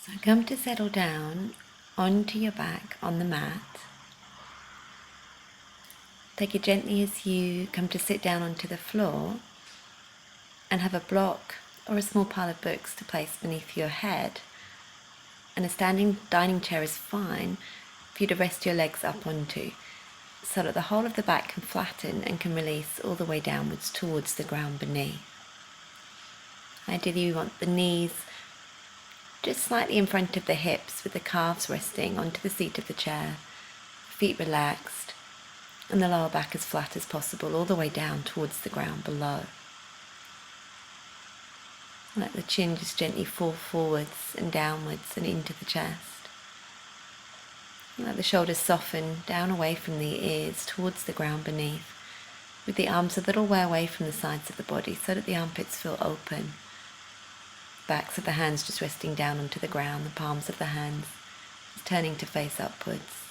So come to settle down onto your back on the mat. Take it gently as you come to sit down onto the floor and have a block or a small pile of books to place beneath your head. And a standing dining chair is fine for you to rest your legs up onto so that the whole of the back can flatten and can release all the way downwards towards the ground beneath. Ideally you want the knees just slightly in front of the hips with the calves resting onto the seat of the chair, feet relaxed, and the lower back as flat as possible all the way down towards the ground below. Let the chin just gently fall forwards and downwards and into the chest. Let the shoulders soften down away from the ears towards the ground beneath, with the arms a little way away from the sides of the body so that the armpits feel open. Backs of the hands just resting down onto the ground, the palms of the hands just turning to face upwards.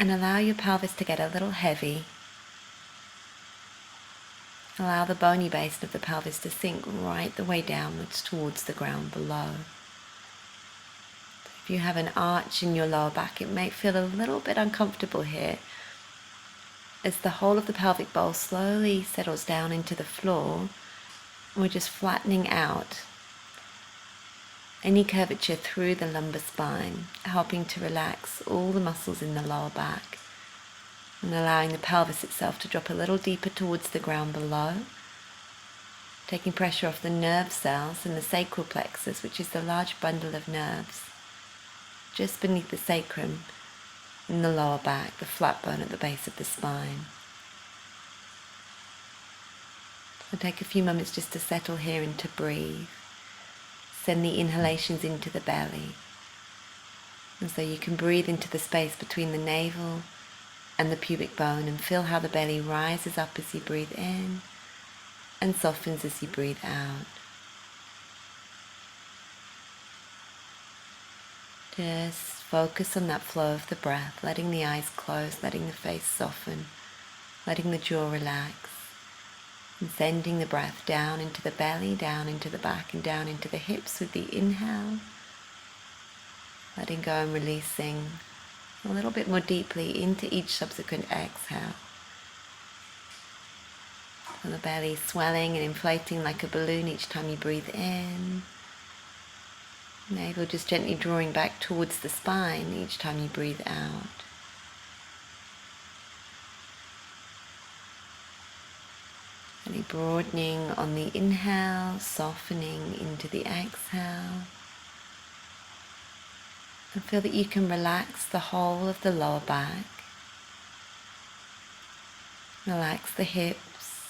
And allow your pelvis to get a little heavy. Allow the bony base of the pelvis to sink right the way downwards towards the ground below. If you have an arch in your lower back, it may feel a little bit uncomfortable here as the whole of the pelvic bowl slowly settles down into the floor. We're just flattening out any curvature through the lumbar spine, helping to relax all the muscles in the lower back and allowing the pelvis itself to drop a little deeper towards the ground below, taking pressure off the nerve cells in the sacral plexus, which is the large bundle of nerves just beneath the sacrum in the lower back, the flat bone at the base of the spine. So take a few moments just to settle here and to breathe. Send the inhalations into the belly. And so you can breathe into the space between the navel and the pubic bone and feel how the belly rises up as you breathe in and softens as you breathe out. Just focus on that flow of the breath, letting the eyes close, letting the face soften, letting the jaw relax. And sending the breath down into the belly, down into the back and down into the hips with the inhale. Letting go and releasing a little bit more deeply into each subsequent exhale. So the belly swelling and inflating like a balloon each time you breathe in. Navel just gently drawing back towards the spine each time you breathe out. Really broadening on the inhale, softening into the exhale. And feel that you can relax the whole of the lower back. Relax the hips,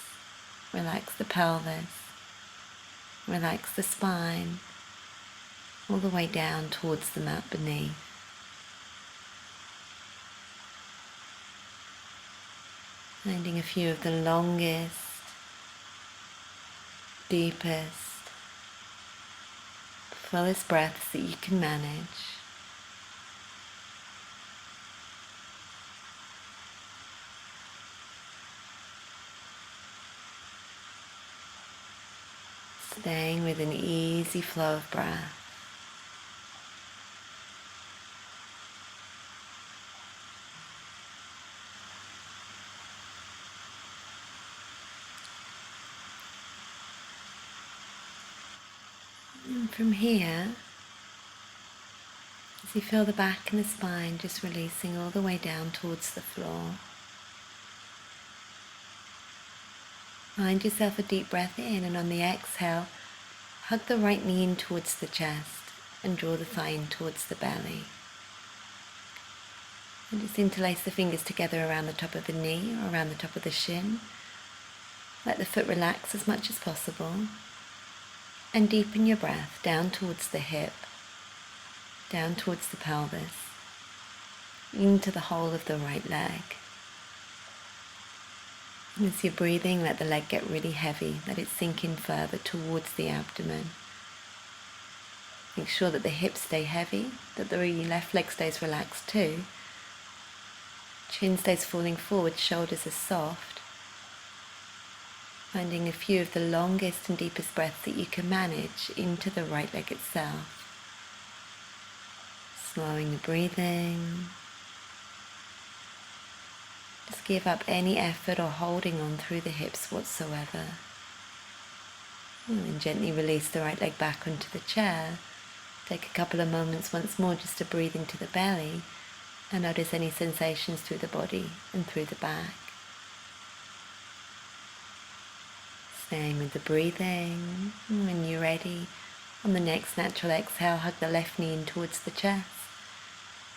relax the pelvis, relax the spine, all the way down towards the mat beneath. Finding a few of the longest, deepest, fullest breaths that you can manage. Staying with an easy flow of breath. And from here, as you feel the back and the spine just releasing all the way down towards the floor, find yourself a deep breath in, and on the exhale, hug the right knee in towards the chest and draw the thigh in towards the belly. And just interlace the fingers together around the top of the knee or around the top of the shin. Let the foot relax as much as possible. And deepen your breath down towards the hip, down towards the pelvis, into the whole of the right leg. And as you're breathing, let the leg get really heavy, let it sink in further towards the abdomen. Make sure that the hips stay heavy, that the left leg stays relaxed too. Chin stays falling forward, shoulders are soft. Finding a few of the longest and deepest breaths that you can manage into the right leg itself. Slowing the breathing. Just give up any effort or holding on through the hips whatsoever. And then gently release the right leg back onto the chair. Take a couple of moments once more just to breathe into the belly and notice any sensations through the body and through the back. Staying with the breathing. And when you're ready, on the next natural exhale, hug the left knee in towards the chest.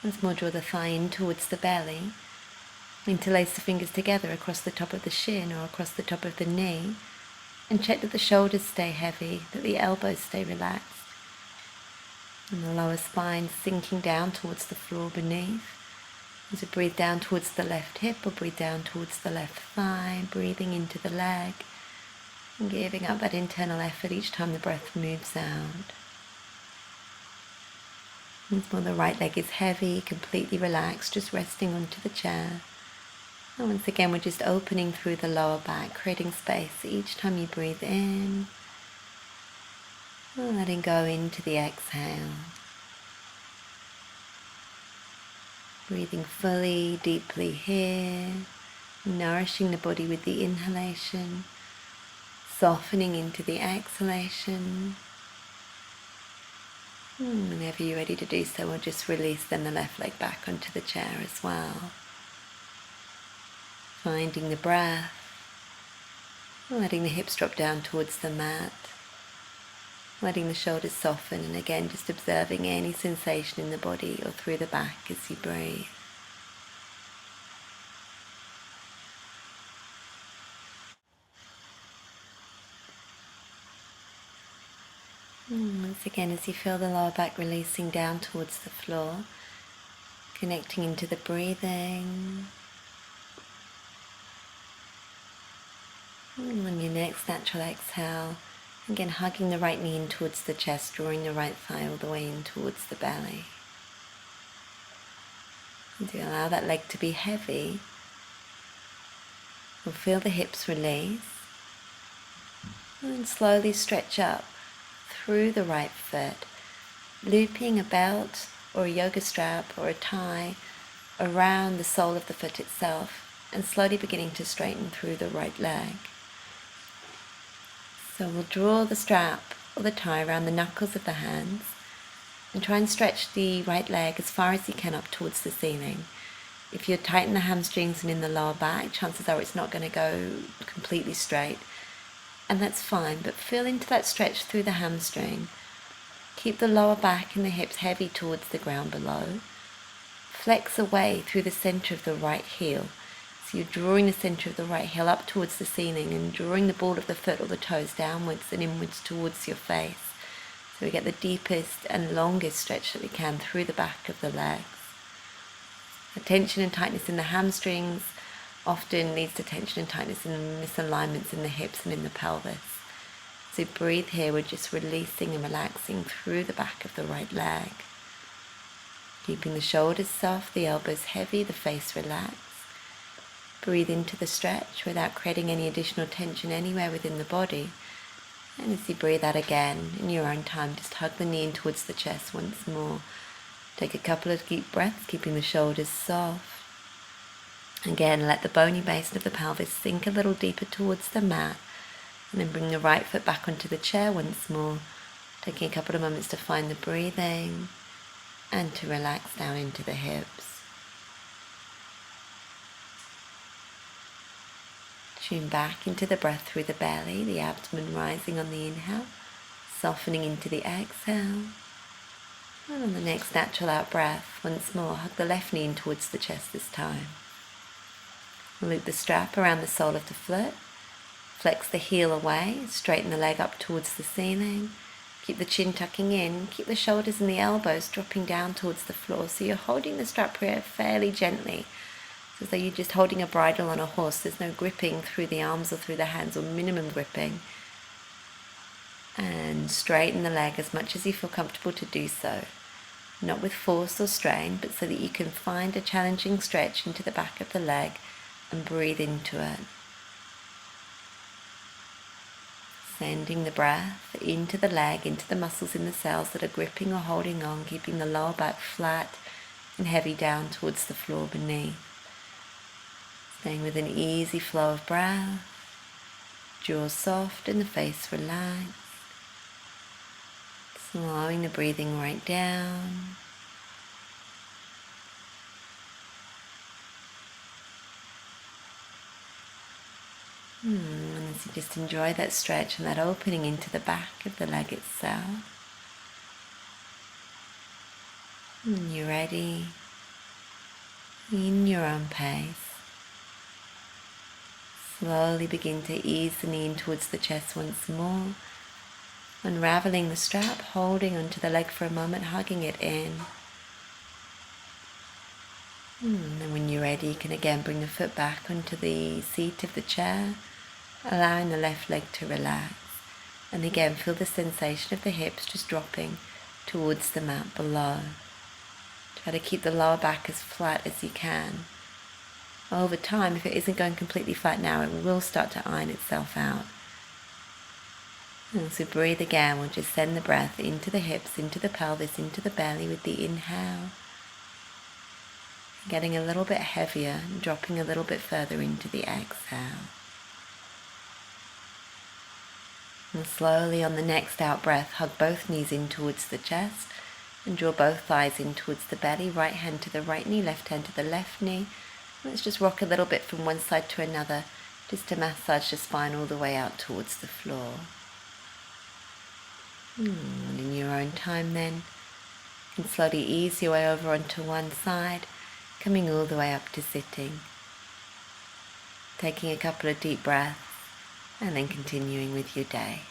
Once more, draw the thigh in towards the belly. Interlace the fingers together across the top of the shin or across the top of the knee. And check that the shoulders stay heavy, that the elbows stay relaxed. And the lower spine sinking down towards the floor beneath. As you breathe down towards the left hip or breathe down towards the left thigh, breathing into the leg. And giving up that internal effort each time the breath moves out. Once more, the right leg is heavy, completely relaxed, just resting onto the chair. And once again, we're just opening through the lower back, creating space each time you breathe in. And letting go into the exhale. Breathing fully, deeply here. Nourishing the body with the inhalation. Softening into the exhalation. Whenever you're ready to do so, we'll just release then the left leg back onto the chair as well. Finding the breath. Letting the hips drop down towards the mat. Letting the shoulders soften, and again just observing any sensation in the body or through the back as you breathe. Once again, as you feel the lower back releasing down towards the floor, connecting into the breathing. On your next natural exhale, again hugging the right knee in towards the chest, drawing the right thigh all the way in towards the belly. And you allow that leg to be heavy. You'll feel the hips release. And then slowly stretch up through the right foot, looping a belt or a yoga strap or a tie around the sole of the foot itself, and slowly beginning to straighten through the right leg. So we'll draw the strap or the tie around the knuckles of the hands and try and stretch the right leg as far as you can up towards the ceiling. If you tighten the hamstrings and in the lower back, chances are it's not going to go completely straight. And that's fine, but feel into that stretch through the hamstring. Keep the lower back and the hips heavy towards the ground below. Flex away through the center of the right heel. So you're drawing the center of the right heel up towards the ceiling and drawing the ball of the foot or the toes downwards and inwards towards your face. So we get the deepest and longest stretch that we can through the back of the legs. The tension and tightness in the hamstrings often leads to tension and tightness and misalignments in the hips and in the pelvis. So breathe here, we're just releasing and relaxing through the back of the right leg. Keeping the shoulders soft, the elbows heavy, the face relaxed. Breathe into the stretch without creating any additional tension anywhere within the body. And as you breathe out again, in your own time, just hug the knee in towards the chest once more. Take a couple of deep breaths, keeping the shoulders soft. Again, let the bony basin of the pelvis sink a little deeper towards the mat, and then bring the right foot back onto the chair once more, taking a couple of moments to find the breathing and to relax down into the hips. Tune back into the breath through the belly, the abdomen rising on the inhale, softening into the exhale. And on the next natural out breath, once more, hug the left knee in towards the chest this time. Loop the strap around the sole of the foot, flex the heel away, straighten the leg up towards the ceiling, keep the chin tucking in, keep the shoulders and the elbows dropping down towards the floor, so you're holding the strap here fairly gently, as though you're just holding a bridle on a horse. There's no gripping through the arms or through the hands, or minimum gripping. And straighten the leg as much as you feel comfortable to do so, not with force or strain, but so that you can find a challenging stretch into the back of the leg and breathe into it. Sending the breath into the leg, into the muscles in the cells that are gripping or holding on, keeping the lower back flat and heavy down towards the floor beneath. Staying with an easy flow of breath, jaws soft and the face relaxed. Slowing the breathing right down. And as you just enjoy that stretch and that opening into the back of the leg itself. And you're ready, in your own pace. Slowly begin to ease the knee in towards the chest once more. Unraveling the strap, holding onto the leg for a moment, hugging it in. And when you're ready, you can again bring the foot back onto the seat of the chair, allowing the left leg to relax. And again, feel the sensation of the hips just dropping towards the mat below. Try to keep the lower back as flat as you can. Over time, if it isn't going completely flat now, it will start to iron itself out. And so breathe again. We'll just send the breath into the hips, into the pelvis, into the belly with the inhale. Getting a little bit heavier and dropping a little bit further into the exhale. And slowly on the next out breath, hug both knees in towards the chest and draw both thighs in towards the belly. Right hand to the right knee, left hand to the left knee. Let's just rock a little bit from one side to another, just to massage the spine all the way out towards the floor. And in your own time then, you can slowly ease your way over onto one side, coming all the way up to sitting. Taking a couple of deep breaths and then continuing with your day.